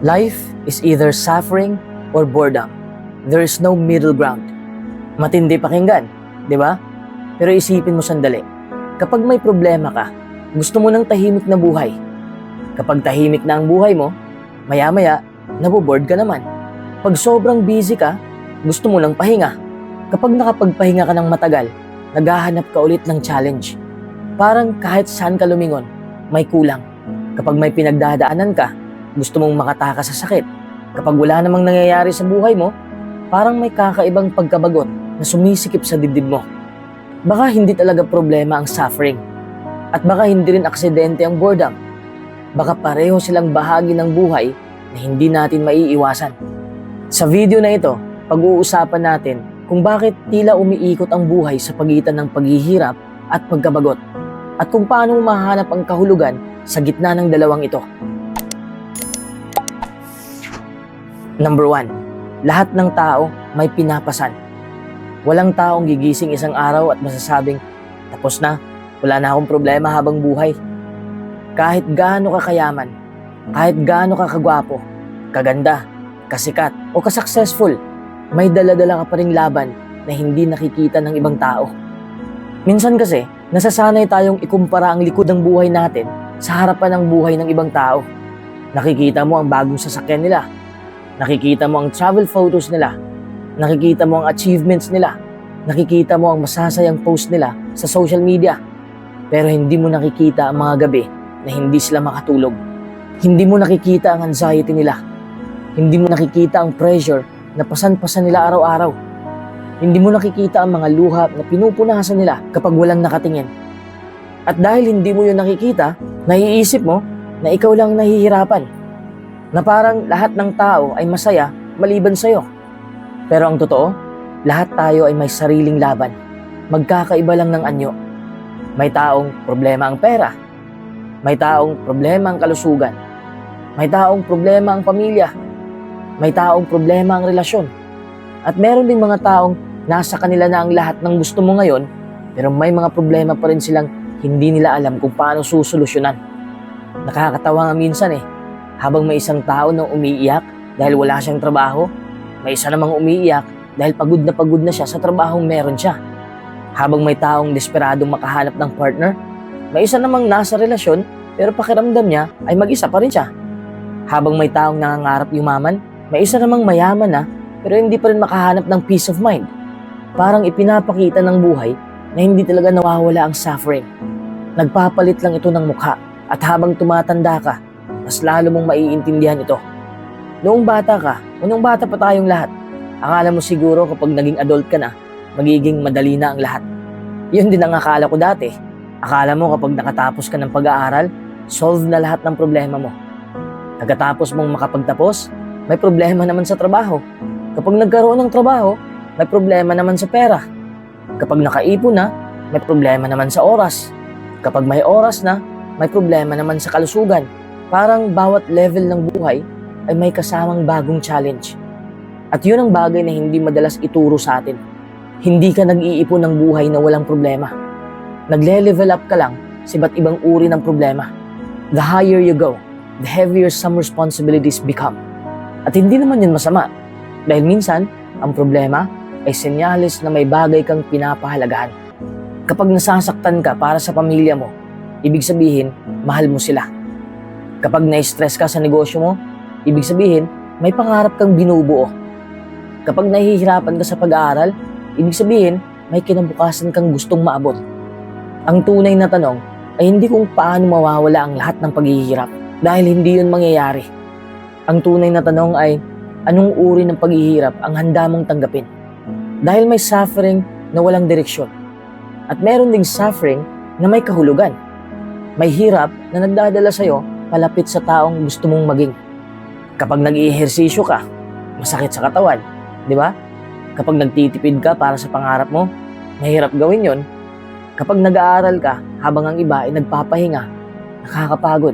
Life is either suffering or boredom. There is no middle ground. Matindi pakinggan, di ba? Pero isipin mo sandali. Kapag may problema ka, gusto mo ng tahimik na buhay. Kapag tahimik na ang buhay mo, maya-maya, naboboard ka naman. Pag sobrang busy ka, gusto mo lang pahinga. Kapag nakapagpahinga ka ng matagal, naghahanap ka ulit ng challenge. Parang kahit saan ka lumingon, may kulang. Kapag may pinagdadaanan ka, gusto mong makatakas sa sakit. Kapag wala namang nangyayari sa buhay mo, parang may kakaibang pagkabagot na sumisikip sa dibdib mo. Baka hindi talaga problema ang suffering. At baka hindi rin aksidente ang boredom. Baka pareho silang bahagi ng buhay na hindi natin maiiwasan. Sa video na ito, pag-uusapan natin kung bakit tila umiikot ang buhay sa pagitan ng paghihirap at pagkabagot. At kung paano mahanap ang kahulugan sa gitna ng dalawang ito. Number 1, lahat ng tao may pinapasan. Walang taong gigising isang araw at masasabing, tapos na, wala na akong problema habang buhay. Kahit gaano ka kayaman, kahit gaano ka kagwapo, kaganda, kasikat o kasuccessful, may dala-dala ka pa ring laban na hindi nakikita ng ibang tao. Minsan kasi, nasasanay tayong ikumpara ang likod ng buhay natin sa harapan ng buhay ng ibang tao. Nakikita mo ang bagong sasakyan nila. Nakikita mo ang travel photos nila. Nakikita mo ang achievements nila. Nakikita mo ang masasayang post nila sa social media. Pero hindi mo nakikita ang mga gabi na hindi sila makatulog. Hindi mo nakikita ang anxiety nila. Hindi mo nakikita ang pressure na pasan-pasan nila araw-araw. Hindi mo nakikita ang mga luha na pinupunasan nila kapag walang nakatingin. At dahil hindi mo yun nakikita, naiisip mo na ikaw lang nahihirapan. Na parang lahat ng tao ay masaya maliban sa'yo. Pero ang totoo, lahat tayo ay may sariling laban. Magkakaiba lang ng anyo. May taong problema ang pera. May taong problema ang kalusugan. May taong problema ang pamilya. May taong problema ang relasyon. At meron ding mga taong nasa kanila na ang lahat ng gusto mo ngayon, pero may mga problema pa rin silang hindi nila alam kung paano susolusyonan. Nakakatawa nga minsan habang may isang tao na umiiyak dahil wala siyang trabaho, may isa namang umiiyak dahil pagod na siya sa trabahong meron siya. Habang may taong desperadong makahanap ng partner, may isa namang nasa relasyon pero pakiramdam niya ay mag-isa pa rin siya. Habang may taong nangangarap yumaman, may isa namang mayaman na pero hindi pa rin makahanap ng peace of mind. Parang ipinapakita ng buhay na hindi talaga nawawala ang suffering. Nagpapalit lang ito ng mukha at habang tumatanda ka, mas lalo mong maiintindihan ito. Noong bata ka, o noong bata pa tayong lahat, akala mo siguro kapag naging adult ka na, magiging madali na ang lahat. Yun din ang akala ko dati. Akala mo kapag nakatapos ka ng pag-aaral, solve na lahat ng problema mo. Pagkatapos mong makapagtapos, may problema naman sa trabaho. Kapag nagkaroon ng trabaho, may problema naman sa pera. Kapag nakaipon na, may problema naman sa oras. Kapag may oras na, may problema naman sa kalusugan. Parang bawat level ng buhay ay may kasamang bagong challenge. At yun ang bagay na hindi madalas ituro sa atin. Hindi ka nag-iipon ng buhay na walang problema. Nagle-level up ka lang sa iba't ibang uri ng problema. The higher you go, the heavier some responsibilities become. At hindi naman yun masama. Dahil minsan, ang problema ay senyales na may bagay kang pinapahalagahan. Kapag nasasaktan ka para sa pamilya mo, ibig sabihin, mahal mo sila. Kapag na-stress ka sa negosyo mo, ibig sabihin, may pangarap kang binubuo. Kapag nahihirapan ka sa pag-aaral, ibig sabihin, may kinabukasan kang gustong maabot. Ang tunay na tanong ay hindi kung paano mawawala ang lahat ng paghihirap dahil hindi yun mangyayari. Ang tunay na tanong ay, anong uri ng paghihirap ang handa mong tanggapin? Dahil may suffering na walang direksyon. At meron ding suffering na may kahulugan. May hirap na nagdadala sa'yo palapit sa taong gusto mong maging. Kapag nag-iihersisyo ka, masakit sa katawan, di ba? Kapag nagtitipid ka para sa pangarap mo, mahirap gawin yon. Kapag nag-aaral ka habang ang iba ay nagpapahinga, nakakapagod.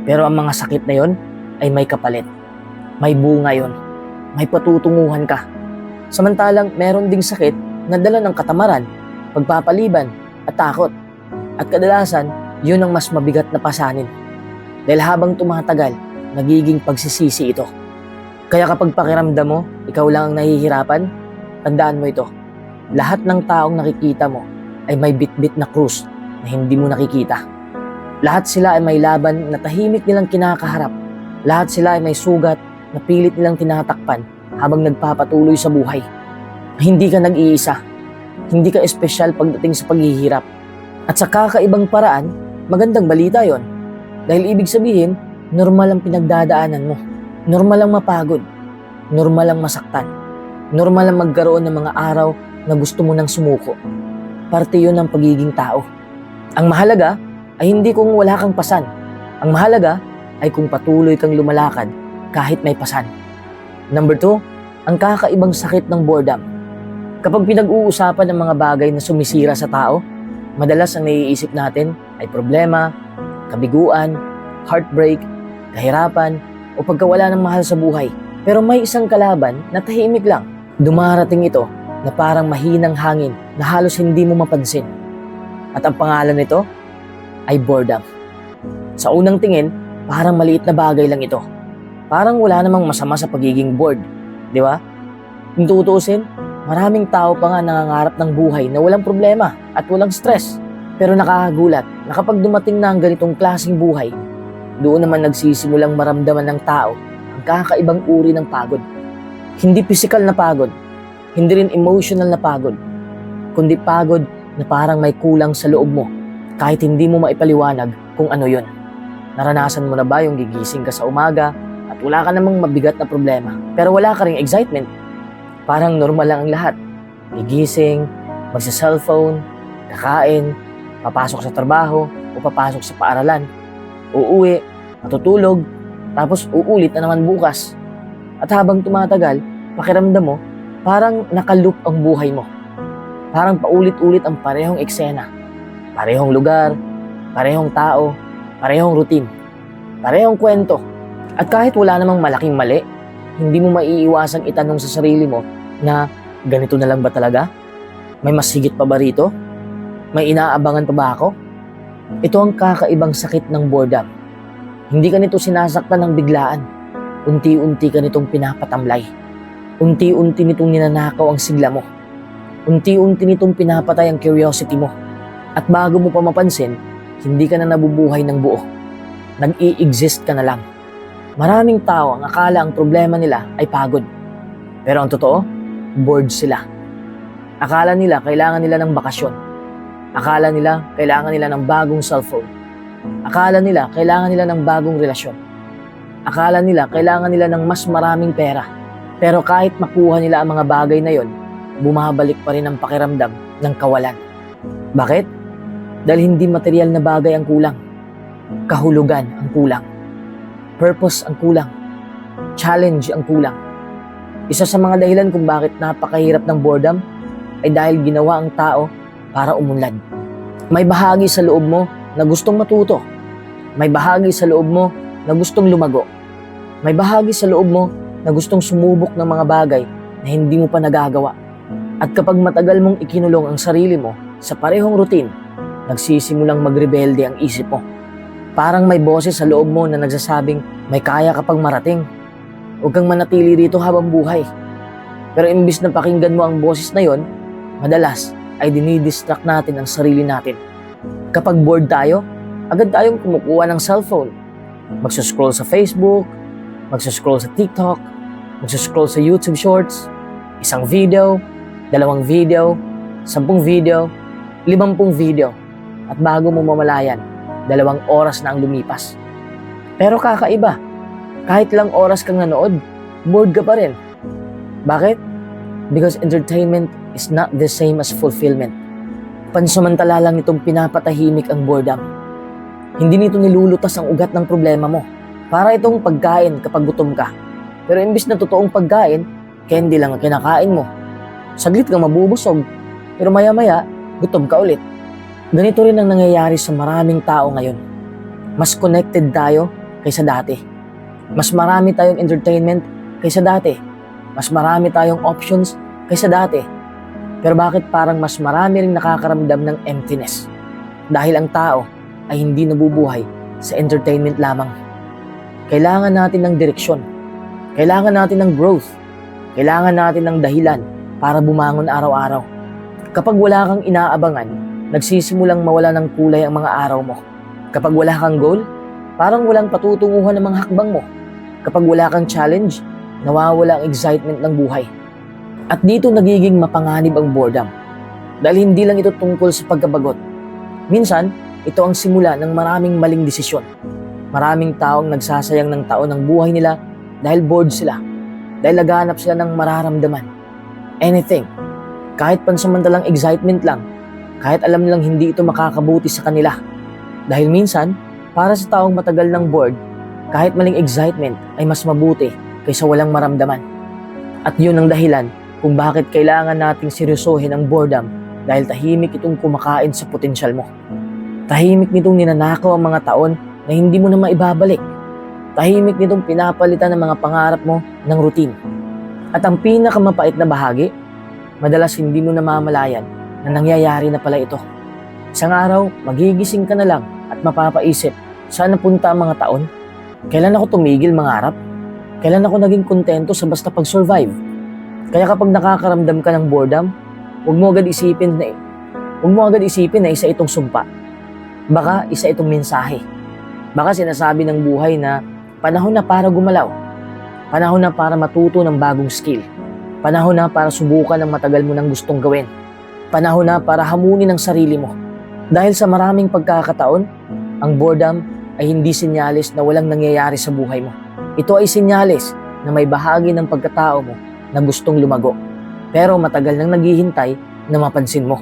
Pero ang mga sakit na yon ay may kapalit. May bunga yon. May patutunguhan ka. Samantalang meron ding sakit na dala ng katamaran, pagpapaliban at takot. At kadalasan, yun ang mas mabigat na pasanin. Dahil habang tumatagal, nagiging pagsisisi ito. Kaya kapag pakiramdam mo, ikaw lang ang nahihirapan, tandaan mo ito. Lahat ng taong nakikita mo ay may bitbit na krus na hindi mo nakikita. Lahat sila ay may laban na tahimik nilang kinakaharap. Lahat sila ay may sugat na pilit nilang tinatakpan habang nagpapatuloy sa buhay. Hindi ka nag-iisa. Hindi ka espesyal pagdating sa paghihirap. At sa kakaibang paraan, magandang balita yon. Dahil ibig sabihin, normal ang pinagdadaanan mo. Normal ang mapagod. Normal ang masaktan. Normal ang magkaroon ng mga araw na gusto mo nang sumuko. Parte yun ng pagiging tao. Ang mahalaga ay hindi kung wala kang pasan. Ang mahalaga ay kung patuloy kang lumalakad kahit may pasan. Number 2, ang kakaibang sakit ng boredom. Kapag pinag-uusapan ng mga bagay na sumisira sa tao, madalas ang naiisip natin ay problema, kabiguan, heartbreak, kahirapan, o pagkawala ng mahal sa buhay. Pero may isang kalaban na tahimik lang. Dumarating ito na parang mahinang hangin na halos hindi mo mapansin. At ang pangalan nito ay boredom. Sa unang tingin, parang maliit na bagay lang ito. Parang wala namang masama sa pagiging bored, di ba? Kung tutuusin, maraming tao pa nga nangangarap ng buhay na walang problema at walang stress. Pero nakakagulat na kapag dumating na ang ganitong klaseng buhay, doon naman nagsisimulang maramdaman ng tao ang kakaibang uri ng pagod. Hindi physical na pagod, hindi rin emotional na pagod, kundi pagod na parang may kulang sa loob mo kahit hindi mo maipaliwanag kung ano yon. Naranasan mo na ba yung gigising ka sa umaga at wala ka namang mabigat na problema pero wala ka ring excitement? Parang normal lang ang lahat. Gigising, magsa-cellphone, kakain, papasok sa trabaho o papasok sa paaralan, uuwi, matutulog, tapos uulit na naman bukas. At habang tumatagal, pakiramdam mo, parang nakaloop ang buhay mo. Parang paulit-ulit ang parehong eksena. Parehong lugar, parehong tao, parehong routine, parehong kwento. At kahit wala namang malaking mali, hindi mo maiiwasang itanong sa sarili mo na ganito na lang ba talaga? May mas higit pa ba rito? May inaabangan pa ba ako? Ito ang kakaibang sakit ng boredom. Hindi ka nito sinasaktan ng biglaan. Unti-unti ka nitong pinapatamlay. Unti-unti nitong ninanakaw ang sigla mo. Unti-unti nitong pinapatay ang curiosity mo. At bago mo pa mapansin, hindi ka na nabubuhay ng buo. Nag-i-exist ka na lang. Maraming tao ang akala ang problema nila ay pagod. Pero ang totoo, bored sila. Akala nila kailangan nila ng bakasyon. Akala nila kailangan nila ng bagong cellphone. Akala nila kailangan nila ng bagong relasyon. Akala nila kailangan nila ng mas maraming pera. Pero kahit makuha nila ang mga bagay na yon, bumabalik pa rin ang pakiramdam ng kawalan. Bakit? Dahil hindi material na bagay ang kulang. Kahulugan ang kulang. Purpose ang kulang. Challenge ang kulang. Isa sa mga dahilan kung bakit napakahirap ng boredom ay dahil ginawa ang tao para umunlad. May bahagi sa loob mo na gustong matuto. May bahagi sa loob mo na gustong lumago. May bahagi sa loob mo na gustong sumubok ng mga bagay na hindi mo pa nagagawa. At kapag matagal mong ikinulong ang sarili mo sa parehong routine, nagsisimulang magrebelde ang isip mo. Parang may boses sa loob mo na nagsasabing may kaya ka pang marating. Huwag kang manatili rito habang buhay. Pero imbis na pakinggan mo ang boses na yon, madalas ay dinidistract natin ang sarili natin. Kapag bored tayo, agad tayong kumukuha ng cellphone. Magsascroll sa Facebook, magsascroll sa TikTok, magsascroll sa YouTube Shorts, 1 video, 2 video, 10 video, 50 video. At bago mo mamalayan, 2 oras na ang lumipas. Pero kakaiba, kahit lang oras kang nanood, bored ka pa rin. Bakit? Because entertainment is not the same as fulfillment. Pansamantala lang itong pinapatahimik ang boredom. Hindi nito nilulutas ang ugat ng problema mo. Para itong pagkain kapag gutom ka. Pero imbis na totoong pagkain, candy lang ang kinakain mo. Saglit kang mabubusog, pero maya-maya, gutom ka ulit. Ganito rin ang nangyayari sa maraming tao ngayon. Mas connected tayo kaysa dati. Mas marami tayong entertainment kaysa dati. Mas marami tayong options kaysa dati. Pero bakit parang mas marami ring nakakaramdam ng emptiness? Dahil ang tao ay hindi nabubuhay sa entertainment lamang. Kailangan natin ng direksyon. Kailangan natin ng growth. Kailangan natin ng dahilan para bumangon araw-araw. Kapag wala kang inaabangan, nagsisimulang mawala ng kulay ang mga araw mo. Kapag wala kang goal, parang walang patutunguhan ng mga hakbang mo. Kapag wala kang challenge, nawawala ang excitement ng buhay. At dito nagiging mapanganib ang boredom. Dahil hindi lang ito tungkol sa pagkabagot. Minsan, ito ang simula ng maraming maling desisyon. Maraming taong nagsasayang ng taon ng buhay nila dahil bored sila. Dahil naghahanap sila ng mararamdaman. Anything. Kahit pansamantalang excitement lang. Kahit alam nilang hindi ito makakabuti sa kanila. Dahil minsan, para sa taong matagal ng bored, kahit maling excitement ay mas mabuti kaysa walang maramdaman. At yun ang dahilan kung bakit kailangan nating seryosohin ang boredom dahil tahimik itong kumakain sa potensyal mo. Tahimik nitong ninanakaw ang mga taon na hindi mo na maibabalik. Tahimik nitong pinapalitan ng mga pangarap mo ng routine. At ang pinakamapait na bahagi, madalas hindi mo namamalayan na nangyayari na pala ito. Isang araw, magigising ka na lang at mapapaisip, saan napunta ang mga taon? Kailan ako tumigil mangarap? Kailan ako naging kontento sa basta pag-survive? Kaya kapag nakakaramdam ka ng boredom, huwag mo agad isipin na isa itong sumpa. Baka isa itong mensahe. Baka sinasabi ng buhay na panahon na para gumalaw. Panahon na para matuto ng bagong skill. Panahon na para subukan ang matagal mo nang gustong gawin. Panahon na para hamunin ang sarili mo. Dahil sa maraming pagkakataon, ang boredom ay hindi sinyalis na walang nangyayari sa buhay mo. Ito ay sinyalis na may bahagi ng pagkatao mo na gustong lumago. Pero matagal nang naghihintay na mapansin mo.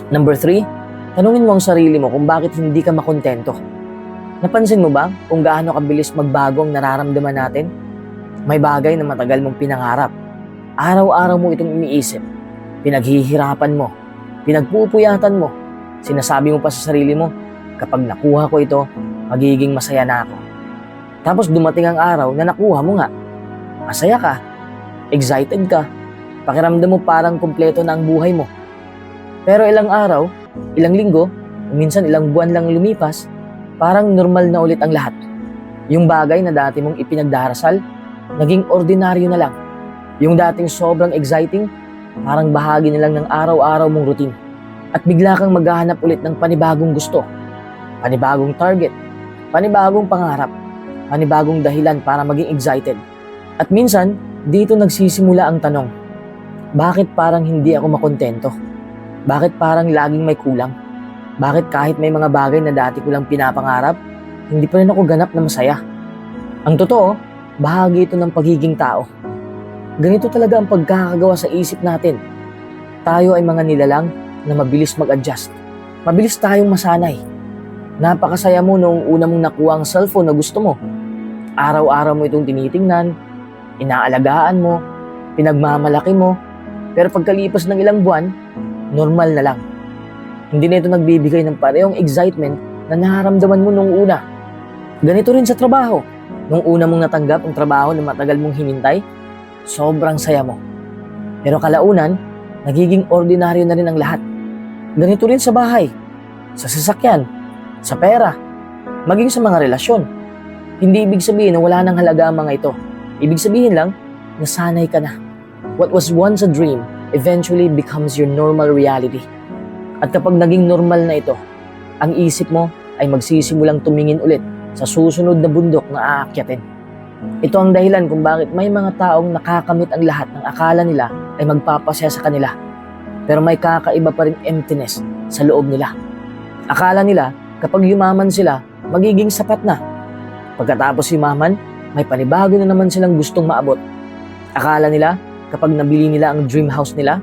Number 3, tanungin mo ang sarili mo kung bakit hindi ka makontento. Napansin mo ba kung gaano kabilis magbago ang nararamdaman natin? May bagay na matagal mong pinangarap. Araw-araw mo itong iniisip. Pinaghihirapan mo. Pinagpupuyatan mo. Sinasabi mo pa sa sarili mo, kapag nakuha ko ito, magiging masaya na ako. Tapos dumating ang araw na nakuha mo nga. Masaya ka. Excited ka. Pakiramdam mo parang kumpleto na ang buhay mo. Pero ilang araw, ilang linggo, minsan ilang buwan lang lumipas, parang normal na ulit ang lahat. Yung bagay na dati mong ipinagdarasal, naging ordinaryo na lang. Yung dating sobrang exciting, parang bahagi na lang ng araw-araw mong routine. At bigla kang maghahanap ulit ng panibagong gusto, panibagong target, panibagong pangarap, panibagong dahilan para maging excited. At minsan, dito nagsisimula ang tanong, bakit parang hindi ako makontento? Bakit parang laging may kulang? Bakit kahit may mga bagay na dati ko lang pinapangarap, hindi pa rin ako ganap na masaya? Ang totoo, bahagi ito ng pagiging tao. Ganito talaga ang pagkakagawa sa isip natin. Tayo ay mga nilalang na mabilis mag-adjust. Mabilis tayong masanay. Napakasaya mo noong una mong nakuha ang cellphone na gusto mo. Araw-araw mo itong tinitingnan, inaalagaan mo, pinagmamalaki mo, pero pagkalipas ng ilang buwan, normal na lang. Hindi na ito nagbibigay ng parehong excitement na nararamdaman mo noong una. Ganito rin sa trabaho. Nung una mong natanggap ang trabaho na matagal mong hinintay, sobrang saya mo. Pero kalaunan, nagiging ordinaryo na rin ang lahat. Ganito rin sa bahay, sa sasakyan, sa pera, maging sa mga relasyon. Hindi ibig sabihin na wala nang halaga ang mga ito. Ibig sabihin lang, nasanay ka na. What was once a dream eventually becomes your normal reality. At kapag naging normal na ito, ang isip mo ay magsisimulang tumingin ulit sa susunod na bundok na aakyatin. Ito ang dahilan kung bakit may mga taong nakakamit ang lahat ng akala nila ay magpapasaya sa kanila. Pero may kakaiba pa ring emptiness sa loob nila. Akala nila kapag yumaman sila, magiging sapat na. Pagkatapos yumaman, may panibago na naman silang gustong maabot. Akala nila kapag nabili nila ang dream house nila,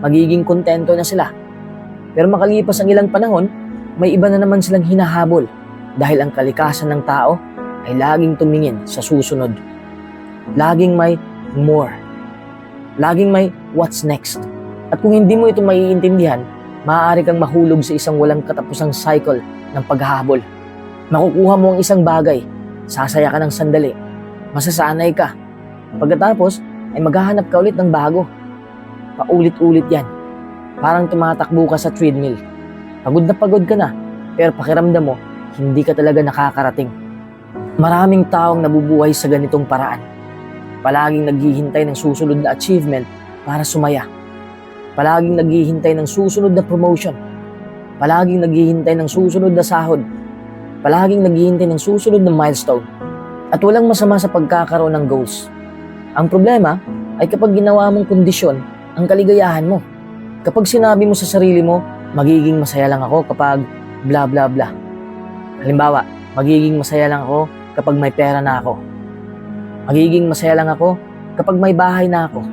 magiging kontento na sila. Pero makalipas ang ilang panahon, may iba na naman silang hinahabol dahil ang kalikasan ng tao ay laging tumingin sa susunod. Laging may more. Laging may what's next. At kung hindi mo ito maiintindihan, maaari kang mahulog sa isang walang katapusang cycle ng paghahabol. Makukuha mo ang isang bagay, sasaya ka ng sandali, masasanay ka. Pagkatapos ay maghahanap ka ulit ng bago. Paulit-ulit yan. Parang tumatakbo ka sa treadmill. Pagod na pagod ka na, pero pakiramdam mo, hindi ka talaga nakakarating. Maraming taong nabubuhay sa ganitong paraan. Palaging naghihintay ng susunod na achievement para sumaya. Palaging naghihintay ng susunod na promotion. Palaging naghihintay ng susunod na sahod. Palaging naghihintay ng susunod na milestone. At walang masama sa pagkakaroon ng goals. Ang problema ay kapag ginawa mong kondisyon ang kaligayahan mo. Kapag sinabi mo sa sarili mo, magiging masaya lang ako kapag bla bla bla. Halimbawa, magiging masaya lang ako kapag may pera na ako. Magiging masaya lang ako kapag may bahay na ako.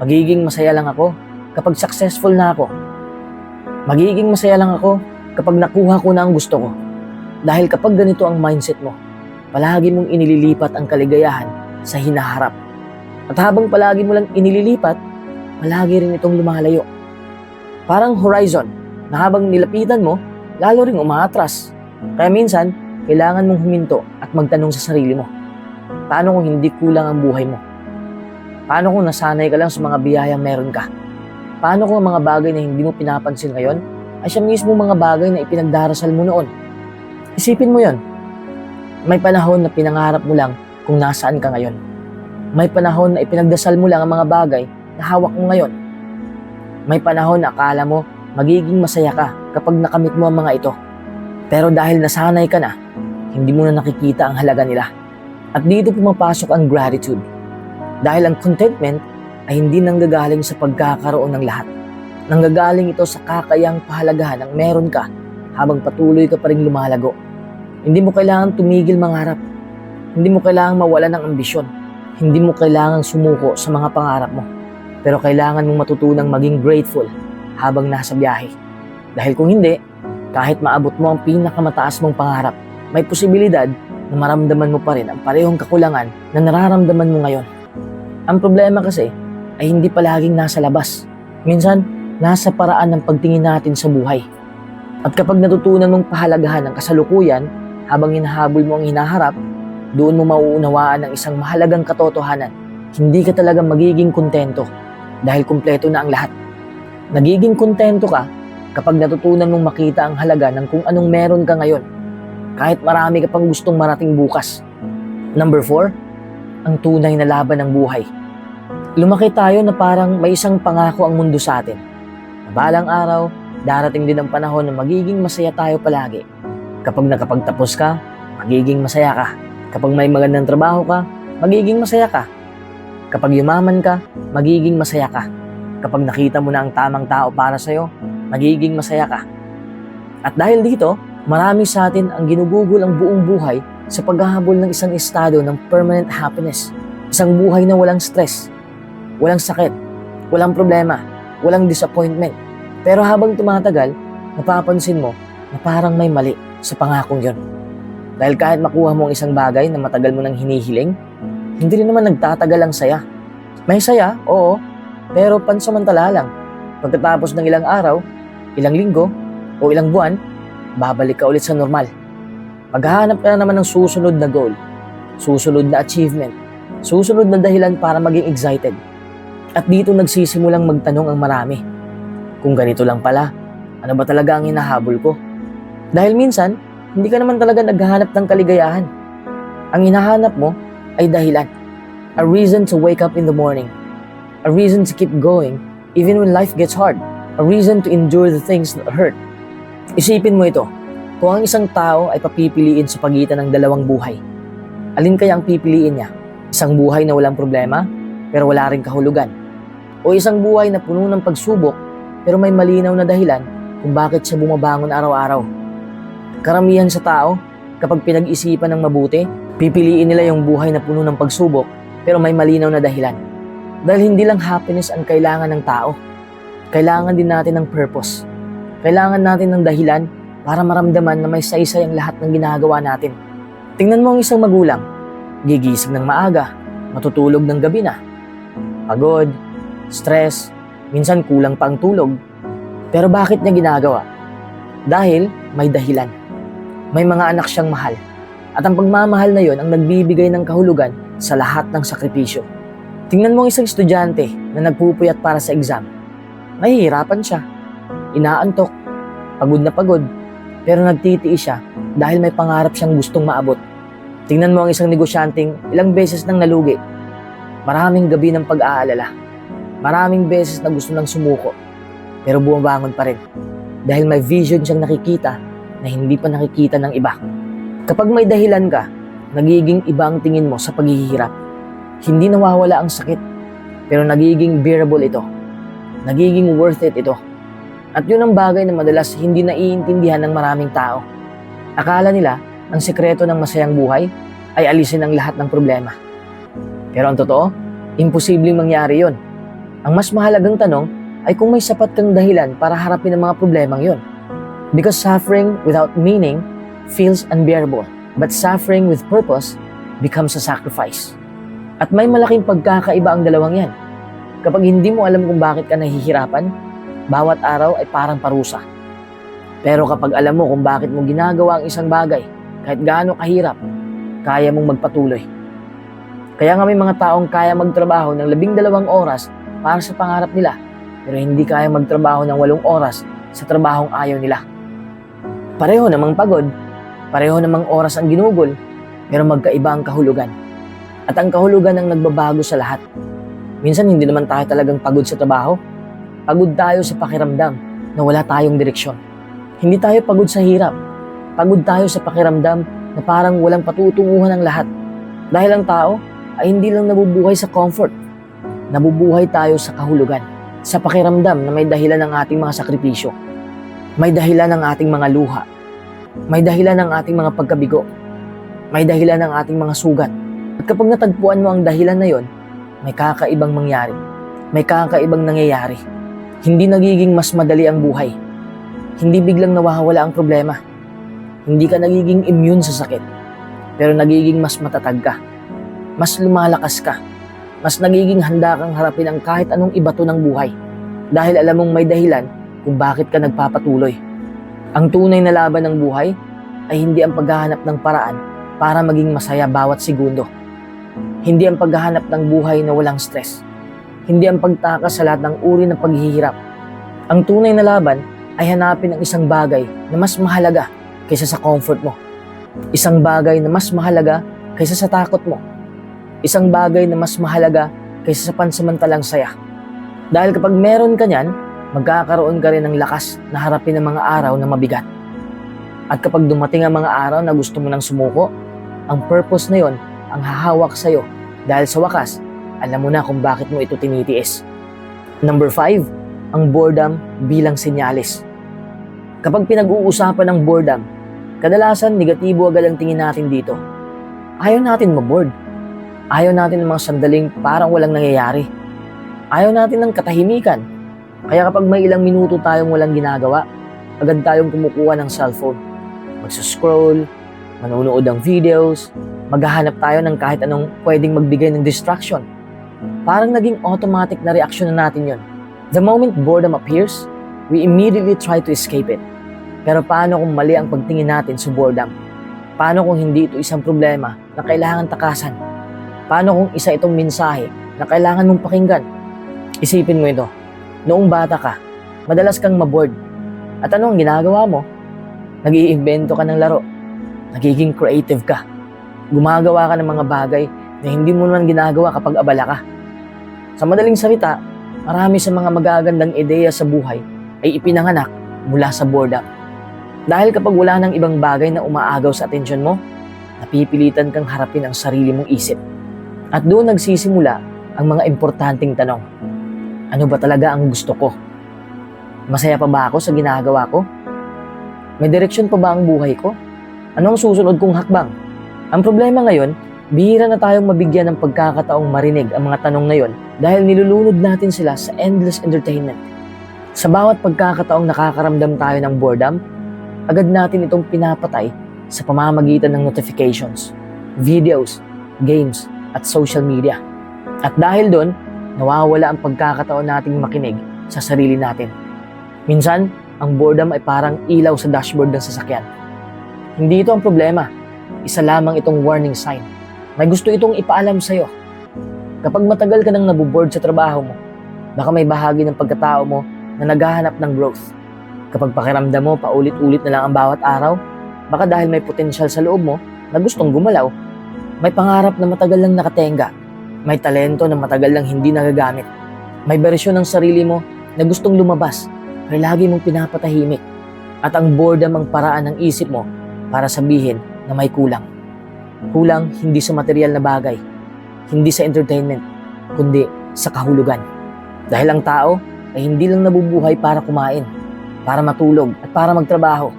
Magiging masaya lang ako kapag successful na ako. Magiging masaya lang ako kapag nakuha ko na ang gusto ko. Dahil kapag ganito ang mindset mo, palagi mong inililipat ang kaligayahan sa hinaharap. At habang palagi mo lang inililipat, palagi rin itong lumalayo. Parang horizon na habang nilapitan mo, lalo ring umaatras. Kaya minsan, kailangan mong huminto at magtanong sa sarili mo, paano kung hindi kulang ang buhay mo? Paano kung nasanay ka lang sa mga biyayang meron ka? Paano kung ang mga bagay na hindi mo pinapansin ngayon ay siya mismo mga bagay na ipinagdarasal mo noon? Isipin mo yon. May panahon na pinangarap mo lang kung nasaan ka ngayon. May panahon na ipinagdasal mo lang ang mga bagay na hawak mo ngayon. May panahon na akala mo magiging masaya ka kapag nakamit mo ang mga ito. Pero dahil nasanay ka na, hindi mo na nakikita ang halaga nila. At dito pumapasok ang gratitude. Dahil ang contentment ay hindi nanggagaling sa pagkakaroon ng lahat. Nanggagaling ito sa kakayang pahalagahan ng meron ka habang patuloy ka pa rin lumalago. Hindi mo kailangan tumigil mangarap. Hindi mo kailangan mawalan ng ambisyon. Hindi mo kailangan sumuko sa mga pangarap mo. Pero kailangan mong matutunang maging grateful habang nasa biyahe. Dahil kung hindi, kahit maabot mo ang pinakamataas mong pangarap, may posibilidad na maramdaman mo pa rin ang parehong kakulangan na nararamdaman mo ngayon. Ang problema kasi ay hindi palaging nasa labas. Minsan, nasa paraan ng pagtingin natin sa buhay. At kapag natutunan mong pahalagahan ang kasalukuyan habang hinahabol mo ang hinaharap, doon mo mauunawaan ang isang mahalagang katotohanan. Hindi ka talaga magiging kontento dahil kumpleto na ang lahat. Nagiging kontento ka kapag natutunan mong makita ang halaga ng kung anong meron ka ngayon, kahit marami ka pang gustong marating bukas. Number 4, ang tunay na laban ng buhay. Lumaki tayo na parang may isang pangako ang mundo sa atin. Na balang araw, darating din ang panahon na magiging masaya tayo palagi. Kapag nakapagtapos ka, magiging masaya ka. Kapag may magandang trabaho ka, magiging masaya ka. Kapag yumaman ka, magiging masaya ka. Kapag nakita mo na ang tamang tao para sa'yo, magiging masaya ka. At dahil dito, marami sa atin ang ginugugol ang buong buhay sa paghahabol ng isang estado ng permanent happiness. Isang buhay na walang stress, walang sakit, walang problema, walang disappointment. Pero habang tumatagal, napapansin mo na parang may mali sa pangakong yon. Dahil kahit makuha mo ang isang bagay na matagal mo nang hinihiling, hindi rin naman nagtatagal ang saya. May saya, oo, pero pansamantala lang. Pagkatapos ng ilang araw, ilang linggo, o ilang buwan, babalik ka ulit sa normal. Maghahanap ka na naman ng susunod na goal, susunod na achievement, susunod na dahilan para maging excited. At dito nagsisimulang magtanong ang marami. Kung ganito lang pala, ano ba talaga ang hinahabol ko? Dahil minsan, hindi ka naman talaga naghahanap ng kaligayahan. Ang hinahanap mo ay dahilan. A reason to wake up in the morning. A reason to keep going even when life gets hard. A reason to endure the things that hurt. Isipin mo ito. Kung ang isang tao ay papipiliin sa pagitan ng dalawang buhay, alin kaya ang pipiliin niya? Isang buhay na walang problema, pero wala ring kahulugan? O isang buhay na puno ng pagsubok, pero may malinaw na dahilan kung bakit siya bumabangon araw-araw? Karamihan sa tao, kapag pinag-isipan ng mabuti, pipiliin nila yung buhay na puno ng pagsubok, pero may malinaw na dahilan. Dahil hindi lang happiness ang kailangan ng tao. Kailangan din natin ng purpose. Kailangan natin ng dahilan para maramdaman na may saysay ang lahat ng ginagawa natin. Tingnan mo ang isang magulang. Gigising ng maaga, matutulog ng gabi na. Pagod, stress, minsan kulang pa ang tulog. Pero bakit niya ginagawa? Dahil may dahilan. May mga anak siyang mahal. At ang pagmamahal na yon ang nagbibigay ng kahulugan sa lahat ng sakripisyo. Tingnan mo ang isang estudyante na nagpupuyat para sa exam. Nahihirapan siya. Inaantok. Pagod na pagod. Pero nagtitiis siya dahil may pangarap siyang gustong maabot. Tingnan mo ang isang negosyanteng ilang beses nang nalugi. Maraming gabi ng pag-aalala. Maraming beses na gusto nang sumuko. Pero bumabangon pa rin. Dahil may vision siyang nakikita na hindi pa nakikita ng iba. Kapag may dahilan ka, nagiging iba ang tingin mo sa paghihirap. Hindi nawawala ang sakit, pero nagiging bearable ito. Nagiging worth it ito. At yun ang bagay na madalas hindi naiintindihan ng maraming tao. Akala nila, ang sikreto ng masayang buhay ay alisin ang lahat ng problema. Pero ang totoo, imposibleng mangyari yon. Ang mas mahalagang tanong ay kung may sapat kang dahilan para harapin ang mga problemang yon. Because suffering without meaning feels unbearable, but suffering with purpose becomes a sacrifice. At may malaking pagkakaiba ang dalawang yan. Kapag hindi mo alam kung bakit ka nahihirapan, bawat araw ay parang parusa. Pero kapag alam mo kung bakit mo ginagawa ang isang bagay, kahit gaano kahirap, kaya mong magpatuloy. Kaya nga may mga taong kaya magtrabaho ng 12 oras para sa pangarap nila, pero hindi kaya magtrabaho ng 8 oras sa trabahong ayaw nila. Pareho namang pagod, pareho namang oras ang ginugol, pero magkaiba ang kahulugan. At ang kahulugan ang nagbabago sa lahat. Minsan hindi naman tayo talagang pagod sa trabaho. Pagod tayo sa pakiramdam na wala tayong direksyon. Hindi tayo pagod sa hirap. Pagod tayo sa pakiramdam na parang walang patutunguhan ang lahat. Dahil ang tao ay hindi lang nabubuhay sa comfort. Nabubuhay tayo sa kahulugan. Sa pakiramdam na may dahilan ng ating mga sakripisyo. May dahilan ng ating mga luha. May dahilan ng ating mga pagkabigo. May dahilan ng ating mga sugat. At kapag natagpuan mo ang dahilan na yon, may kakaibang mangyari. May kakaibang nangyayari. Hindi nagiging mas madali ang buhay. Hindi biglang nawawala ang problema. Hindi ka nagiging immune sa sakit. Pero nagiging mas matatag ka. Mas lumalakas ka. Mas nagiging handa kang harapin ang kahit anong ibato ng buhay. Dahil alam mong may dahilan kung bakit ka nagpapatuloy. Ang tunay na laban ng buhay ay hindi ang paghahanap ng paraan para maging masaya bawat segundo. Hindi ang paghahanap ng buhay na walang stress. Hindi ang pagtakas sa lahat ng uri ng paghihirap. Ang tunay na laban ay hanapin ang isang bagay na mas mahalaga kaysa sa comfort mo. Isang bagay na mas mahalaga kaysa sa takot mo. Isang bagay na mas mahalaga kaysa sa pansamantalang saya. Dahil kapag meron ka niyan, magkakaroon ka rin ng lakas na harapin ang mga araw na mabigat. At kapag dumating ang mga araw na gusto mo nang sumuko, ang purpose na yon ang hahawak sa'yo dahil sa wakas, alam mo na kung bakit mo ito tinitiis. Number 5, ang boredom bilang senyales. Kapag pinag-uusapan ng boredom, kadalasan negatibo agad ang tingin natin dito. Ayaw natin mabored. Ayaw natin ng mga sandaling parang walang nangyayari. Ayaw natin ng katahimikan. Kaya kapag may ilang minuto tayong walang ginagawa, agad tayong kumukuha ng cellphone. Magsuscroll, manonood ng videos, maghahanap tayo ng kahit anong pwedeng magbigay ng distraction. Parang naging automatic na reaksyon na natin yon. The moment boredom appears, we immediately try to escape it. Pero paano kung mali ang pagtingin natin sa boredom? Paano kung hindi ito isang problema na kailangan takasan? Paano kung isa itong mensahe na kailangan mong pakinggan? Isipin mo ito. Noong bata ka, madalas kang mabored. At ano ang ginagawa mo? Nag-iimbento ka ng laro. Nagiging creative ka. Gumagawa ka ng mga bagay na hindi mo naman ginagawa kapag abala ka. Sa madaling salita, marami sa mga magagandang ideya sa buhay ay ipinanganak mula sa boredom. Dahil kapag wala nang ibang bagay na umaagaw sa atensyon mo, napipilitan kang harapin ang sarili mong isip. At doon nagsisimula ang mga importanteng tanong. Ano ba talaga ang gusto ko? Masaya pa ba ako sa ginagawa ko? May direksyon pa ba ang buhay ko? Ano ang susunod kong hakbang? Ang problema ngayon, bihira na tayong mabigyan ng pagkakataong marinig ang mga tanong na yon dahil nilulunod natin sila sa endless entertainment. Sa bawat pagkakataong nakakaramdam tayo ng boredom, agad natin itong pinapatay sa pamamagitan ng notifications, videos, games, at social media. At dahil doon, nawawala ang pagkakataon nating makinig sa sarili natin. Minsan, ang boredom ay parang ilaw sa dashboard ng sasakyan. Hindi ito ang problema. Isa lamang itong warning sign. May gusto itong ipaalam sa'yo. Kapag matagal ka nang nabuboard sa trabaho mo, baka may bahagi ng pagkatao mo na naghahanap ng growth. Kapag pakiramdam mo paulit-ulit na lang ang bawat araw, baka dahil may potensyal sa loob mo na gustong gumalaw May pangarap na matagal lang nakatenga. May talento na matagal lang hindi nagagamit. May bersyon ng sarili mo na gustong lumabas pero lagi mong pinapatahimik. At ang boredom ang paraan ng isip mo para sabihin na may kulang. Kulang hindi sa material na bagay, hindi sa entertainment, kundi sa kahulugan. Dahil ang tao ay hindi lang nabubuhay para kumain, para matulog at para magtrabaho.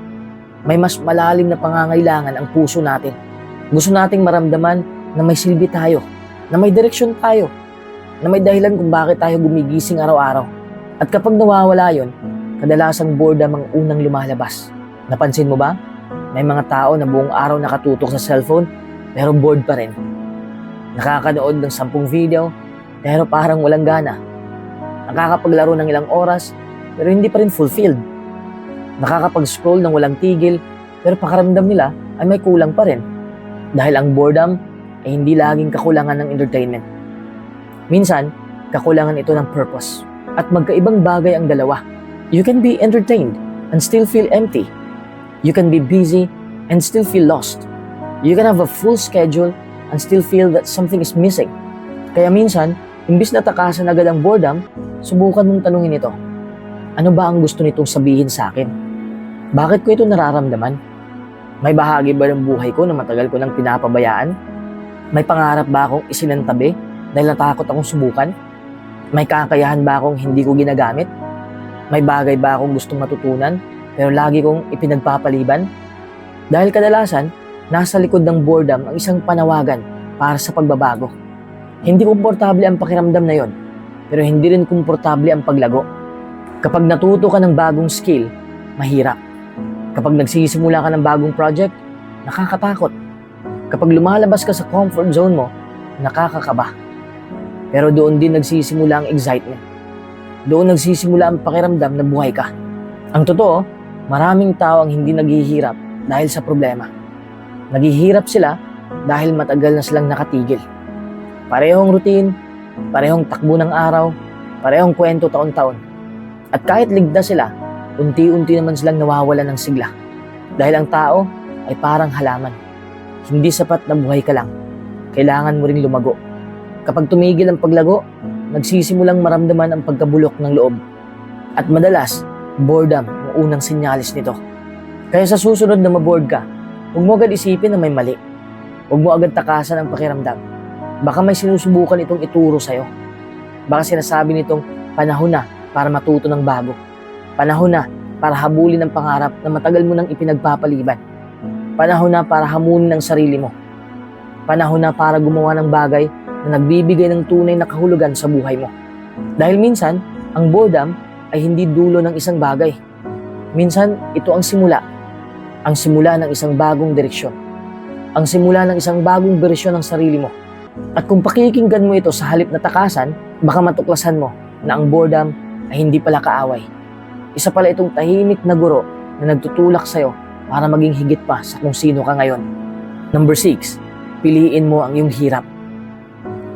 May mas malalim na pangangailangan ang puso natin. Gusto nating maramdaman na may silbi tayo, na may direksyon tayo, na may dahilan kung bakit tayo gumigising araw-araw. At kapag nawawala yon, kadalasang boredom ang unang lumalabas. Napansin mo ba? May mga tao na buong araw nakatutok sa cellphone pero bored pa rin. Nakakanood ng 10 video pero parang walang gana. Nakakapaglaro ng ilang oras pero hindi pa rin fulfilled. Nakakapag-scroll ng walang tigil pero pakaramdam nila ay may kulang pa rin. Dahil ang boredom ay hindi laging kakulangan ng entertainment. Minsan, kakulangan ito ng purpose. At magkaibang bagay ang dalawa. You can be entertained and still feel empty. You can be busy and still feel lost. You can have a full schedule and still feel that something is missing. Kaya minsan, imbis na takasan agad ang boredom, subukan mong tanungin ito. Ano ba ang gusto nitong sabihin sa akin? Bakit ko ito nararamdaman? May bahagi ba ng buhay ko na matagal ko nang pinapabayaan? May pangarap ba akong isinantabi dahil natakot akong subukan? May kakayahan ba akong hindi ko ginagamit? May bagay ba akong gustong matutunan pero lagi kong ipinagpapaliban? Dahil kadalasan, nasa likod ng boredom ang isang panawagan para sa pagbabago. Hindi komportable ang pakiramdam na yon, pero hindi rin komportable ang paglago. Kapag natuto ka ng bagong skill, mahirap. Kapag nagsisimula ka ng bagong project, nakakatakot. Kapag lumalabas ka sa comfort zone mo, nakakakaba. Pero doon din nagsisimula ang excitement. Doon nagsisimula ang pakiramdam na buhay ka. Ang totoo, maraming tao ang hindi naghihirap dahil sa problema. Naghihirap sila dahil matagal na silang nakatigil. Parehong routine, parehong takbo ng araw, parehong kwento taon-taon. At kahit ligtas sila, unti-unti naman silang nawawalan ng sigla. Dahil ang tao ay parang halaman. Hindi sapat na buhay ka lang. Kailangan mo ring lumago. Kapag tumigil ang paglago, nagsisimulang maramdaman ang pagkabulok ng loob. At madalas, boredom ang unang sinyalis nito. Kaya sa susunod na mabored ka, huwag mo agad isipin na may mali. Huwag mo agad takasan ang pakiramdam. Baka may sinusubukan itong ituro sa'yo. Baka sinasabi nitong panahon na para matuto ng bago. Panahon na para habulin ang pangarap na matagal mo nang ipinagpapaliban. Panahon na para hamunin ang sarili mo. Panahon na para gumawa ng bagay na nagbibigay ng tunay na kahulugan sa buhay mo. Dahil minsan, ang boredom ay hindi dulo ng isang bagay. Minsan, ito ang simula. Ang simula ng isang bagong direksyon. Ang simula ng isang bagong bersyon ng sarili mo. At kung pakikinggan mo ito sa halip na takasan, baka matuklasan mo na ang boredom ay hindi pala kaaway. Isa pala itong tahimik na guro na nagtutulak sa'yo para maging higit pa sa kung sino ka ngayon. Number 6, piliin mo ang iyong hirap.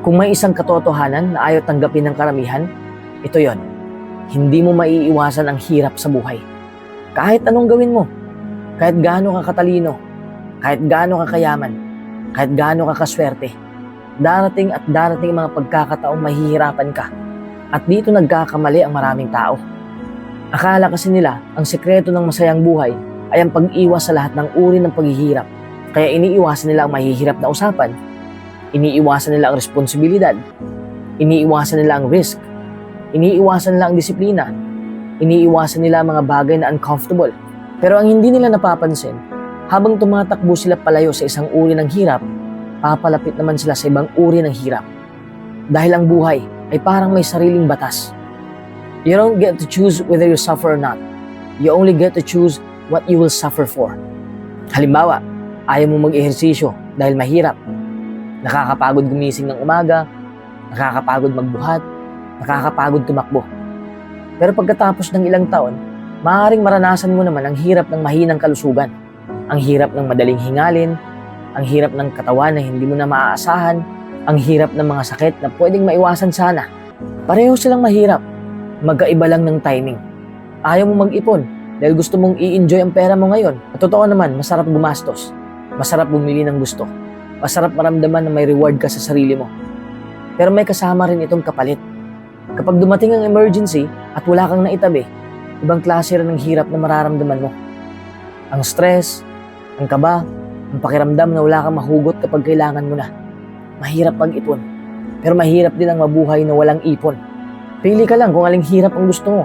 Kung may isang katotohanan na ayaw tanggapin ng karamihan, ito yon. Hindi mo maiiwasan ang hirap sa buhay. Kahit anong gawin mo, kahit gaano ka katalino, kahit gaano ka kayaman, kahit gaano ka kaswerte, darating at darating mga pagkakataong mahihirapan ka. At dito nagkakamali ang maraming tao. Akala kasi nila ang sekreto ng masayang buhay ay ang pag-iwas sa lahat ng uri ng paghihirap. Kaya iniiwasan nila ang mahihirap na usapan. Iniiwasan nila ang responsibilidad. Iniiwasan nila ang risk. Iniiwasan nila ang disiplina. Iniiwasan nila ang mga bagay na uncomfortable. Pero ang hindi nila napapansin, habang tumatakbo sila palayo sa isang uri ng hirap, papalapit naman sila sa ibang uri ng hirap. Dahil ang buhay ay parang may sariling batas. You don't get to choose whether you suffer or not. You only get to choose what you will suffer for. Halimbawa, ayaw mo mag-ehersisyo dahil mahirap. Nakakapagod gumising ng umaga, nakakapagod magbuhat, nakakapagod tumakbo. Pero pagkatapos ng ilang taon, maaaring maranasan mo naman ang hirap ng mahinang kalusugan, ang hirap ng madaling hingalin, ang hirap ng katawan na hindi mo na maaasahan, ang hirap ng mga sakit na pwedeng maiwasan sana. Pareho silang mahirap. Magkaiba lang ng timing. Ayaw mo mag-ipon dahil gusto mong i-enjoy ang pera mo ngayon. At totoo naman, masarap gumastos. Masarap bumili ng gusto. Masarap maramdaman na may reward ka sa sarili mo. Pero may kasama rin itong kapalit. Kapag dumating ang emergency at wala kang naitabi, ibang klase rin ng hirap na mararamdaman mo. Ang stress, ang kaba, ang pakiramdam na wala kang mahugot kapag kailangan mo na. Mahirap pag-ipon, pero mahirap din ang mabuhay na walang ipon. Pili ka lang kung aling hirap ang gusto mo.